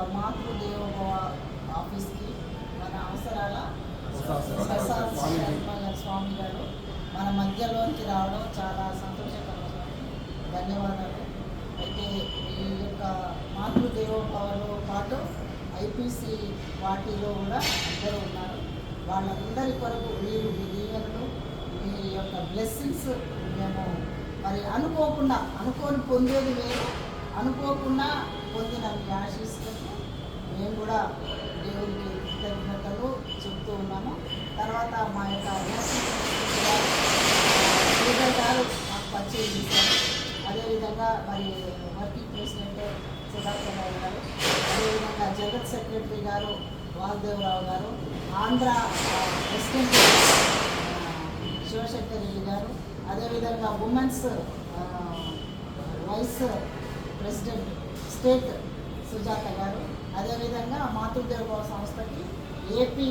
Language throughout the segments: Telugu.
యొక్క మాతృదేవోభవ ఆఫీస్కి మన అవసరాల స్వామి గారు మన మధ్యలోకి రావడం చాలా సంతోషకరమైన ధన్యవాదాలు. అయితే ఈ యొక్క మాతృదేవోభవలో పాటు ఐపీసీ వాటిలో కూడా అందరూ ఉన్నారు. వాళ్ళందరి కొరకు మీరు మీ దీవెనలు, మీ యొక్క బ్లెస్సింగ్స్ మేము మరి అనుకోని పొందేది వేరు, అనుకోకుండా పొందిన మీ ఆశీస్సులకు మేము కూడా దేవుడికి కృతజ్ఞతలు చెప్తూ ఉన్నాము. తర్వాత మా యొక్క లీడర్ గారు మాకు పరిచయం చేశారు. అదేవిధంగా మరి వర్కింగ్ ప్రెసిడెంట్ సుధాకర్ రావు గారు, అదేవిధంగా జగత్ సెక్రటరీ గారు వాసుదేవరావు గారు, ఆంధ్ర ప్రెసిడెంట్ శివశంకర్ రెడ్డి గారు, అదేవిధంగా women's vice president state Sujatha గారు, అదేవిధంగా మాతృదేవోభవ సంస్థకి ఏపీ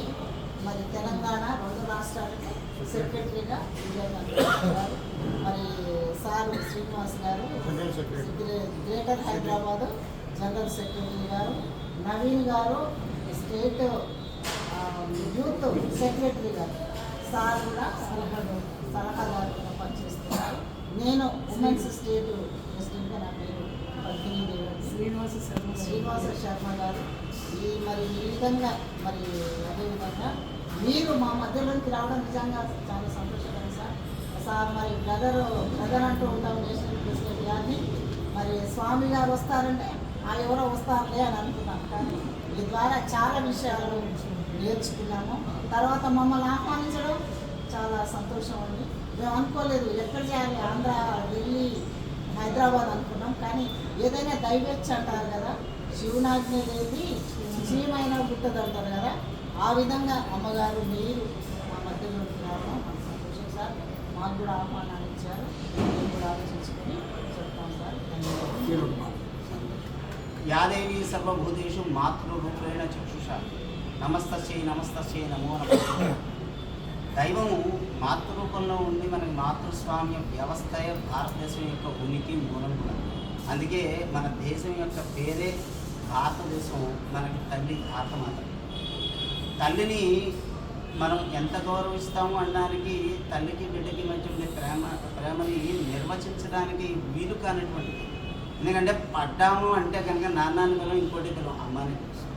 మరి తెలంగాణ 2 రాష్ట్రాలకి సెక్రటరీగా విజయనగరం గారు, మరి సార్ శ్రీనివాస్ గారు గ్రేటర్ హైదరాబాద్ జనరల్ సెక్రటరీ గారు, నవీన్ గారు స్టేట్ యూత్ సెక్రటరీ గారు, సార్ కూడా సలహాదారుగా పనిచేస్తున్నారు. నేను ఉమెన్స్ స్టేట్ ప్రెసిడెంట్గా నా పేరు శ్రీనివాస శర్మ గారు. మరి ఈ విధంగా మరి అదేవిధంగా మీరు మా మధ్యలోకి రావడం నిజంగా చాలా సంతోషకరం సార్. మరి బ్రదర్ అంటూ ఉంటాం నేషనల్ ప్రెసిడెంట్ గారిని. మరి స్వామి గారు వస్తారంటే ఎవరో వస్తారులే అని అనుకున్నాను, కానీ ఈ ద్వారా చాలా విషయాలు నేర్చుకున్నాము. తర్వాత మమ్మల్ని ఆహ్వానించడం చాలా సంతోషం ఉంది. మేము అనుకోలేదు ఎక్కడ చేయాలి, ఆంధ్ర, ఢిల్లీ, హైదరాబాద్ అనుకున్నాం. కానీ ఏదైనా దైవేచ్ఛ అంటారు కదా, శివునాజ్ఞ లేని నిశ్చయమైన పుట్టదు అంటారు కదా, ఆ విధంగా అమ్మగారు మీరు మా మధ్యలోకి రావడం మాకు సంతోషం సార్. మాకు కూడా ఆహ్వానాలు ఇచ్చారు, మేము కూడా ఆలోచించుకొని చెప్తాం సార్. ధన్యవాదాలు. యాదేవి సర్వభూతేషు మాతృరూపేణ చక్షుష నమస్తస్యై నమస్తస్యై నమో నమః. దైవము మాతృరూపంలో ఉండి మనకి మాతృస్వామ్య వ్యవస్థ భారతదేశం యొక్క ఉనికి మూలం కూడా. అందుకే మన దేశం యొక్క పేరే భారతదేశం, మనకి తల్లి భారతమాత. తల్లిని మనం ఎంత గౌరవిస్తాము అనడానికి, తల్లికి బిడ్డకి మధ్య ఉండే ప్రేమని నిర్వచించడానికి వీలు కానటువంటిది. ఎందుకంటే పడ్డాము అంటే కనుక నాన్నని పిలం, ఇంకోటి పిలం, అమ్మని పిలుస్తాం.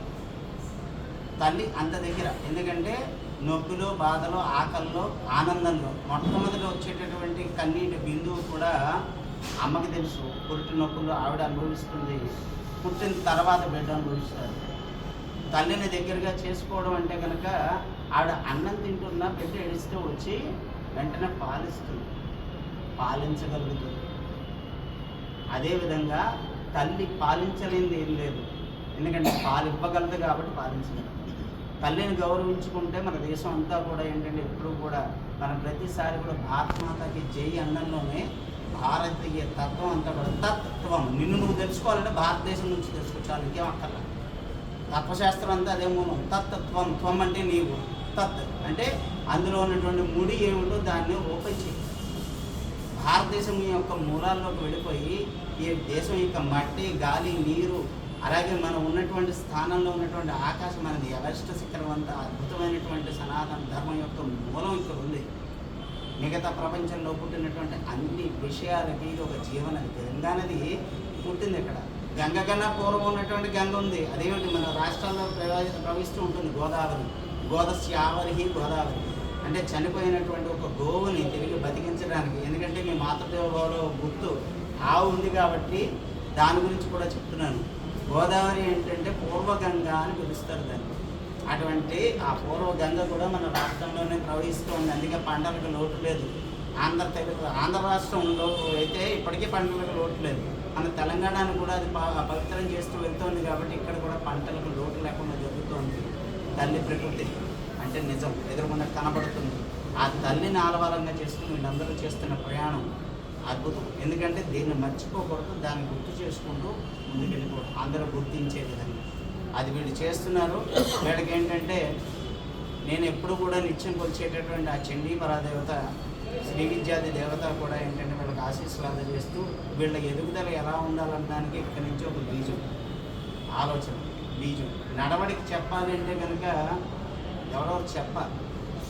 తల్లి అంత దగ్గర. ఎందుకంటే నొప్పిలో, బాధలో, ఆకల్లో, ఆనందంలో మొట్టమొదటి వచ్చేటటువంటి కన్నీటి బిందువు కూడా అమ్మకి తెలుసు. పురిటి నొప్పుల్లో ఆవిడ అనుభవిస్తుంది, పుట్టిన తర్వాత బిడ్డ అనుభవిస్తాడు. తల్లిని దగ్గరగా చేసుకోవడం అంటే కనుక ఆవిడ అన్నం తింటున్నా బిడ్డ ఏడిస్తే వచ్చి వెంటనే పాలిస్తుంది, పాలించగలుగుతుంది. అదేవిధంగా తల్లి పాలించలేనిది ఏం లేదు, ఎందుకంటే పాలు ఇవ్వగలదు కాబట్టి పాలించగలదు. తల్లిని గౌరవించుకుంటే మన దేశం అంతా కూడా ఏంటంటే ఎప్పుడు కూడా మనం ప్రతిసారి కూడా భారతమాతకి జై అన్నంలోనే భారతీయ తత్వం అంతా కూడా తత్వం. నిన్ను నువ్వు తెలుసుకోవాలంటే భారతదేశం నుంచి తెలుసుకోవాలి, ఇంకేం అక్కర్లా. తత్వశాస్త్రం అంతా అదే మూలం. తత్వం, త్వం అంటే నీవు, తత్ అంటే అందులో ఉన్నటువంటి ముడి ఏమిటో దాన్ని ఓపెన్ చేయి. భారతదేశం యొక్క మూలాల్లోకి వెళ్ళిపోయి ఈ దేశం యొక్క మట్టి, గాలి, నీరు, అలాగే మనం ఉన్నటువంటి స్థానంలో ఉన్నటువంటి ఆకాశం అనేది ఎవరెస్ట్ శిఖరం అంత అద్భుతమైనటువంటి సనాతన ధర్మం యొక్క మూలం ఇక్కడ ఉంది. మిగతా ప్రపంచంలో పుట్టినటువంటి అన్ని విషయాలకి ఇది ఒక జీవనది. గంగా నది పుట్టింది ఇక్కడ. గంగ కన్నా పూర్వం ఉన్నటువంటి గంగ ఉంది, అదేమిటి మన రాష్ట్రాల్లో ప్రవహిస్తూ ఉంటుంది గోదావరి. గోదస్యావరి గోదావరి అంటే చనిపోయినటువంటి ఒక గోవుని తిరిగి బతికించడానికి. ఎందుకంటే మీ మాతృదేవోభవలో గుర్తు ఆవు ఉంది కాబట్టి దాని గురించి కూడా చెప్తున్నాను. గోదావరి ఏంటంటే పూర్వగంగ అని పిలుస్తారు దాన్ని. అటువంటి ఆ పూర్వగంగ కూడా మన రాష్ట్రంలోనే ప్రవహిస్తూ ఉంది. అందుకే పంటలకు లోటు లేదు. ఆంధ్ర రాష్ట్రంలో అయితే ఇప్పటికీ పంటలకు లోటు లేదు. మన తెలంగాణను కూడా అది పవిత్రం చేస్తూ వెళ్తుంది కాబట్టి ఇక్కడ కూడా పంటలకు లోటు లేకుండా జరుగుతుంది. తల్లి ప్రకృతి అంటే నిజం ఎదురుకుండా కనబడుతుంది. ఆ తల్లిని ఆలవాలంగా చేసుకుని వీళ్ళందరూ చేస్తున్న ప్రయాణం అద్భుతం. ఎందుకంటే దీన్ని మర్చిపోకూడదు, దాన్ని గుర్తు చేసుకుంటూ ముందుకు వెళ్ళిపోవడం, అందరూ గుర్తించే విధంగా అది వీళ్ళు చేస్తున్నారు. వీళ్ళకి ఏంటంటే నేను ఎప్పుడు కూడా నిత్యం కొలిచేటటువంటి ఆ చండీ పరాదేవత, శ్రీ విద్యాది దేవత కూడా ఏంటంటే వీళ్ళకి ఆశీస్సులు అందజేస్తూ వీళ్ళ ఎదుగుదల ఎలా ఉండాలనడానికి ఇక్కడి నుంచి ఒక బీజం ఆలోచన. బీజం. నడవడిక చెప్పాలంటే కనుక ఎవరో చెప్పాలి.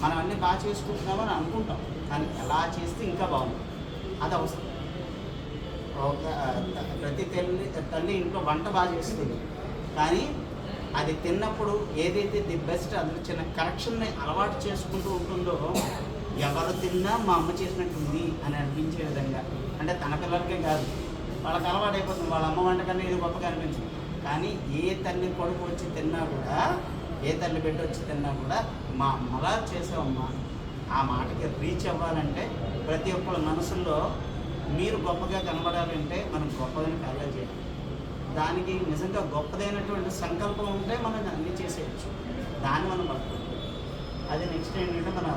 మనం అన్నీ బాగా చేసుకుంటున్నామని అనుకుంటాం, కానీ ఎలా చేస్తే ఇంకా బాగుంటుంది, అది అవసరం. ఒక ప్రతి తల్లి ఇంట్లో వంట బాగా చేస్తుంది, కానీ అది తిన్నప్పుడు ఏదైతే ది బెస్ట్ అందులో చిన్న కరెక్షన్ని అలవాటు చేసుకుంటూ ఉంటుందో ఎవరు తిన్నా మా అమ్మ చేసినట్టుంది అని అనిపించే విధంగా, అంటే తన పిల్లలకే కాదు వాళ్ళకి అలవాటు అయిపోతుంది, వాళ్ళ అమ్మ వంట కన్నా ఇది గొప్పగా అనిపించింది. కానీ ఏ తల్లి కొడుకు వచ్చి తిన్నా కూడా, ఏ తల్లి బిడ్డ వచ్చి తిన్నా కూడా మా అమ్మలా చేసావమ్మా ఆ మాటకి రీచ్ అవ్వాలంటే ప్రతి ఒక్కళ్ళ మనసుల్లో మీరు గొప్పగా కనబడాలంటే మనం గొప్పదని కలగా చేయాలి. దానికి నిజంగా గొప్పదైనటువంటి సంకల్పం ఉంటే మనం అన్నీ చేసేయచ్చు, దాన్ని మనం పట్టుకుంటాం. అది నెక్స్ట్ ఏంటంటే మన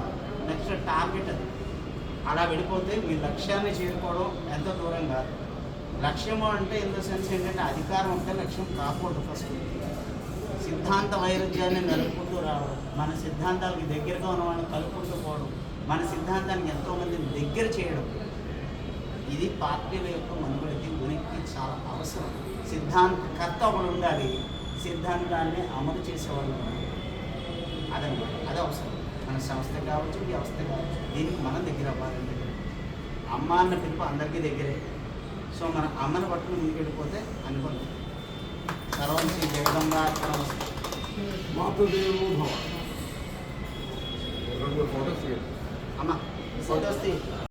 నెక్స్ట్ టార్గెట్ అది. అలా వెళ్ళిపోతే మీ లక్ష్యాన్ని చేరుకోవడం ఎంతో దూరం కాదు. లక్ష్యము అంటే ఇన్ ద సెన్స్ ఏంటంటే అధికారం ఉంటే లక్ష్యం కాకూడదు. ఫస్ట్ సిద్ధాంత వైరుధ్యాన్ని నలుపుకుంటూ రావడం, మన సిద్ధాంతాలకు దగ్గరగా ఉన్న వాళ్ళని కలుపుకుంటూ పోవడం, మన సిద్ధాంతానికి ఎంతోమందిని దగ్గర చేయడం, ఇది పార్టీల యొక్క మనుగడకి ఉనికి చాలా అవసరం. సిద్ధాంతకర్త ఒకడు ఉండాలి, సిద్ధాంతాన్ని అమలు చేసేవాళ్ళు ఉండాలి. అదనమాట, అది అవసరం. మన సంస్థ కావచ్చు, వ్యవస్థ కావచ్చు, దీనికి మనం దగ్గర అవ్వాలంటే అమ్మ అన్న పిలుపు అందరికీ దగ్గరే. సో మన అమ్మని పట్టుకుని ముందుకెళ్ళిపోతే అనుకుంటాం. సర్వం శ్రీ జగదంబా మాతృదేవో భవ. 2 ఫోటోస్ అమ్మ ఫోటోస్